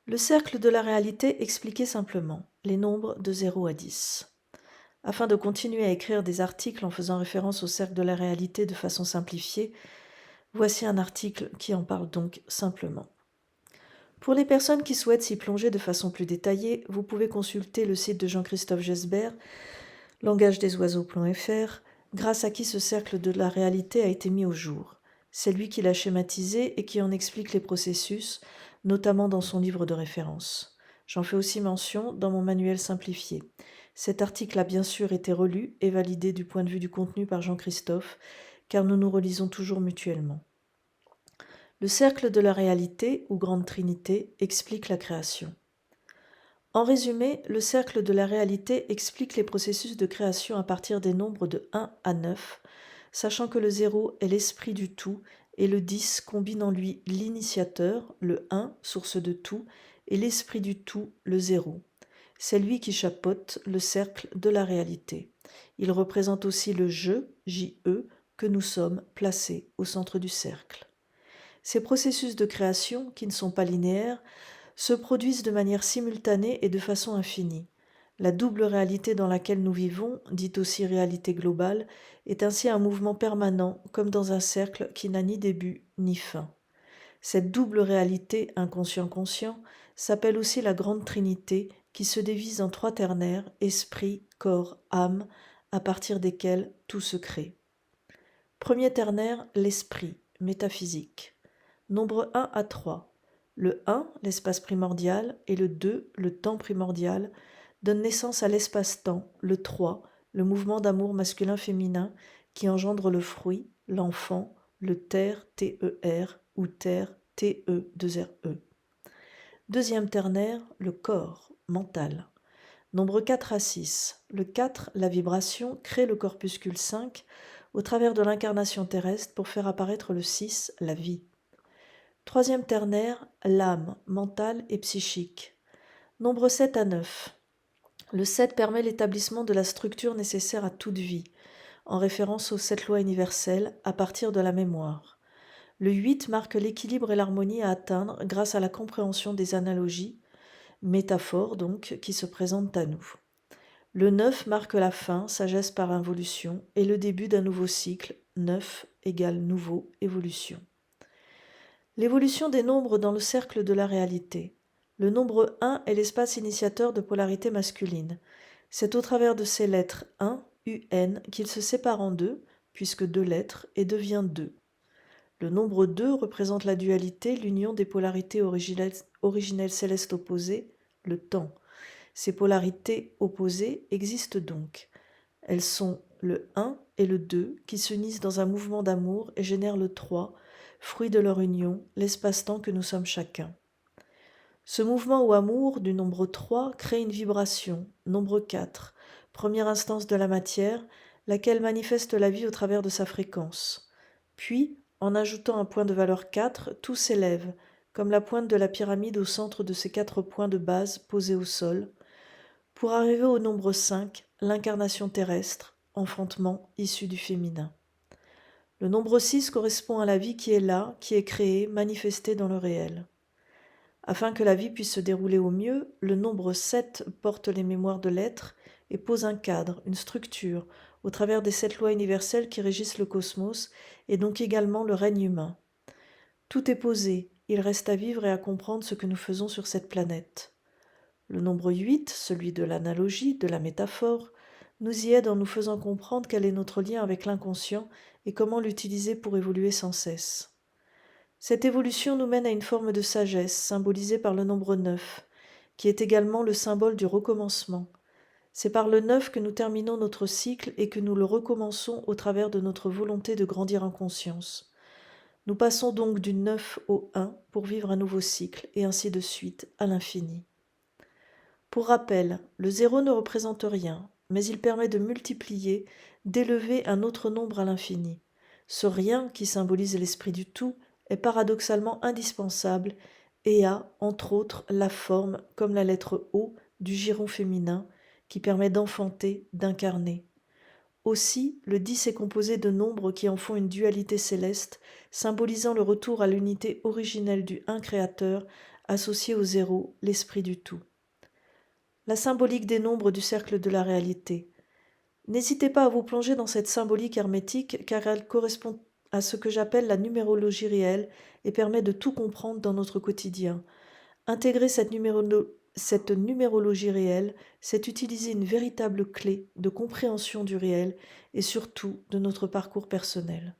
Le cercle de la réalité expliqué simplement, les nombres de 0 à 10. Afin de continuer à écrire des articles en faisant référence au cercle de la réalité de façon simplifiée, voici un article qui en parle donc simplement. Pour les personnes qui souhaitent s'y plonger de façon plus détaillée, vous pouvez consulter le site de Jean-Christophe Gesbert, langagedesoiseaux.fr, grâce à qui ce cercle de la réalité a été mis au jour. C'est lui qui l'a schématisé et qui en explique les processus, notamment dans son livre de référence. J'en fais aussi mention dans mon manuel simplifié. Cet article a bien sûr été relu et validé du point de vue du contenu par Jean-Christophe, car nous nous relisons toujours mutuellement. Le cercle de la réalité, ou Grande Trinité, explique la création. En résumé, le cercle de la réalité explique les processus de création à partir des nombres de 1 à 9, sachant que le 0 est l'esprit du tout et le 10 combine en lui l'initiateur, le 1, source de tout, et l'esprit du tout, le 0. C'est lui qui chapeaute le cercle de la réalité. Il représente aussi le je, J-E, que nous sommes placés au centre du cercle. Ces processus de création, qui ne sont pas linéaires, se produisent de manière simultanée et de façon infinie. La double réalité dans laquelle nous vivons, dite aussi réalité globale, est ainsi un mouvement permanent, comme dans un cercle qui n'a ni début ni fin. Cette double réalité inconscient-conscient s'appelle aussi la Grande Trinité, qui se divise en trois ternaires, esprit, corps, âme, à partir desquels tout se crée. Premier ternaire, l'esprit, métaphysique. Nombre 1 à 3. Le 1, l'espace primordial, et le 2, le temps primordial, donnent naissance à l'espace-temps, le 3, le mouvement d'amour masculin-féminin qui engendre le fruit, l'enfant, le terre, T-E-R, ou terre, T-E-2-R-E. Deuxième ternaire, le corps, mental. Nombre 4 à 6. Le 4, la vibration, crée le corpuscule 5 au travers de l'incarnation terrestre pour faire apparaître le 6, la vie. Troisième ternaire, l'âme, mentale et psychique. Nombre 7 à 9. Le 7 permet l'établissement de la structure nécessaire à toute vie, en référence aux 7 lois universelles à partir de la mémoire. Le 8 marque l'équilibre et l'harmonie à atteindre grâce à la compréhension des analogies, métaphores donc, qui se présentent à nous. Le 9 marque la fin, sagesse par involution, et le début d'un nouveau cycle, 9 égale nouveau, évolution. L'évolution des nombres dans le cercle de la réalité. Le nombre 1 est l'espace initiateur de polarité masculine. C'est au travers de ces lettres 1, UN, qu'il se sépare en deux, puisque deux lettres, et devient 2. Le nombre 2 représente la dualité, l'union des polarités originelles célestes opposées, le temps. Ces polarités opposées existent donc. Elles sont le 1 et le 2 qui s'unissent dans un mouvement d'amour et génèrent le 3, fruit de leur union, l'espace-temps que nous sommes chacun. Ce mouvement ou amour du nombre 3 crée une vibration, nombre 4, première instance de la matière, laquelle manifeste la vie au travers de sa fréquence. Puis, en ajoutant un point de valeur 4, tout s'élève, comme la pointe de la pyramide au centre de ces 4 points de base posés au sol, pour arriver au nombre 5, l'incarnation terrestre, enfantement issu du féminin. Le nombre 6 correspond à la vie qui est là, qui est créée, manifestée dans le réel. Afin que la vie puisse se dérouler au mieux, le nombre 7 porte les mémoires de l'être et pose un cadre, une structure, au travers des 7 lois universelles qui régissent le cosmos et donc également le règne humain. Tout est posé, il reste à vivre et à comprendre ce que nous faisons sur cette planète. Le nombre 8, celui de l'analogie, de la métaphore, nous y aide en nous faisant comprendre quel est notre lien avec l'inconscient et comment l'utiliser pour évoluer sans cesse. Cette évolution nous mène à une forme de sagesse, symbolisée par le nombre 9, qui est également le symbole du recommencement. C'est par le 9 que nous terminons notre cycle et que nous le recommençons au travers de notre volonté de grandir en conscience. Nous passons donc du 9 au 1 pour vivre un nouveau cycle, et ainsi de suite, à l'infini. Pour rappel, le 0 ne représente rien, mais il permet de multiplier, d'élever un autre nombre à l'infini. Ce rien, qui symbolise l'esprit du tout, est paradoxalement indispensable et a, entre autres, la forme, comme la lettre O, du giron féminin, qui permet d'enfanter, d'incarner. Aussi, le 10 est composé de nombres qui en font une dualité céleste, symbolisant le retour à l'unité originelle du un créateur associé au zéro, l'esprit du tout. La symbolique des nombres du cercle de la réalité. N'hésitez pas à vous plonger dans cette symbolique hermétique car elle correspond à ce que j'appelle la numérologie réelle et permet de tout comprendre dans notre quotidien. Intégrer cette numérologie réelle, c'est utiliser une véritable clé de compréhension du réel et surtout de notre parcours personnel.